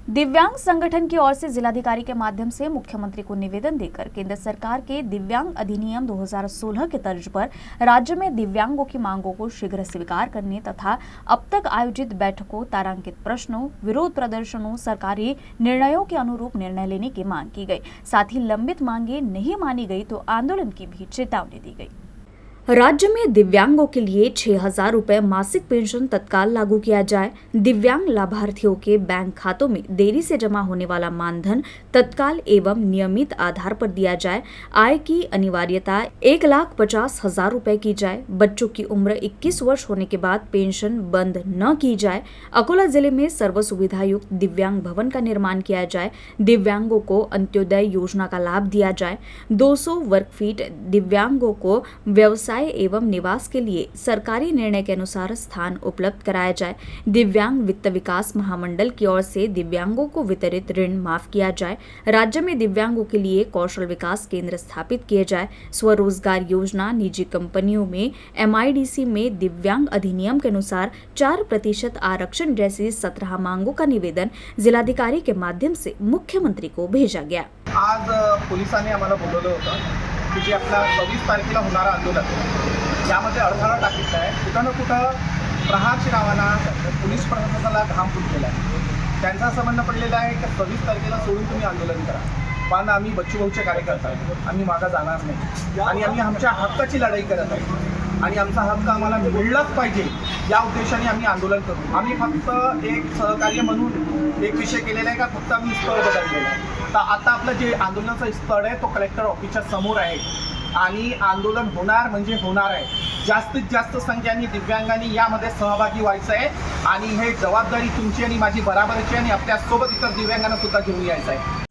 दिव्यांग संगठन की ओर से जिलाधिकारी के माध्यम से मुख्यमंत्री को निवेदन देकर केंद्र सरकार के दिव्यांग अधिनियम 2016 के तर्ज पर राज्य में दिव्यांगों की मांगों को शीघ्र स्वीकार करने तथा अब तक आयोजित बैठकों, तारांकित प्रश्नों, विरोध प्रदर्शनों, सरकारी निर्णयों के अनुरूप निर्णय लेने की मांग की गई। साथ ही लंबित मांगे नहीं मानी गई तो आंदोलन की भी चेतावनी दी गई। राज्य में दिव्यांगों के लिए 6,000 रुपए मासिक पेंशन तत्काल लागू किया जाए। दिव्यांग लाभार्थियों के बैंक खातों में देरी से जमा होने वाला मानधन तत्काल एवं नियमित आधार पर दिया जाए। आय की अनिवार्यता 1,50,000 रुपए की जाए। बच्चों की उम्र 21 वर्ष होने के बाद पेंशन बंद न की जाए। अकोला जिले में सर्व सुविधा युक्त दिव्यांग भवन का निर्माण किया जाए। दिव्यांगों को अंत्योदय योजना का लाभ दिया जाए। 200 वर्ग फीट दिव्यांगों को व्यवसाय एवं निवास के लिए सरकारी निर्णय के अनुसार स्थान उपलब्ध कराया जाए। दिव्यांग वित्त विकास महामंडल की ओर से दिव्यांगों को वितरित ऋण माफ किया जाए। राज्य में दिव्यांगों के लिए कौशल विकास केंद्र स्थापित किए जाए। स्वरोजगार योजना, निजी कंपनियों में MIDC में दिव्यांग अधिनियम के अनुसार 4% आरक्षण जैसी 17 मांगों का निवेदन जिलाधिकारी के माध्यम से मुख्यमंत्री को भेजा गया। आज पोलिसांनी आम्हाला बोलवलं होतं की जे आपला 26 तारखेला होणारा आंदोलन यामध्ये अडथळा टाकीचा आहे। कुठं ना कुठं प्रहारची नावानं पोलीस प्रशासनाला घाम फुटलेला आहे। त्यांचं असं म्हणणं पडलेलं आहे की 26 तारखेला सोडून तुम्ही आंदोलन करा, पण आम्ही बच्चू भाऊचे कार्यकर्ते आहे, आम्ही मागं जाणार नाही आणि आम्ही आमच्या हक्काची लढाई करत आहे आणि आमचा हक्क आम्हाला मिळलाच पाहिजे या उद्देशाने आम्ही आंदोलन करू। आम्ही फक्त एक सहकार्य म्हणून एक विषय केलेला आहे का फक्त आम्ही स्थळ बदललेलं आहे। तर आता आपलं जे आंदोलनाचं स्थळ आहे तो कलेक्टर ऑफिसच्या समोर आहे आणि आंदोलन होणार म्हणजे होणार आहे। जास्तीत जास्त संख्येने दिव्यांगांनी यामध्ये सहभागी व्हायचं आहे आणि हे जबाबदारी तुमची आणि माझी बराबरची आणि आपल्या सोबत इतर दिव्यांगांना सुद्धा घेऊन यायचं आहे।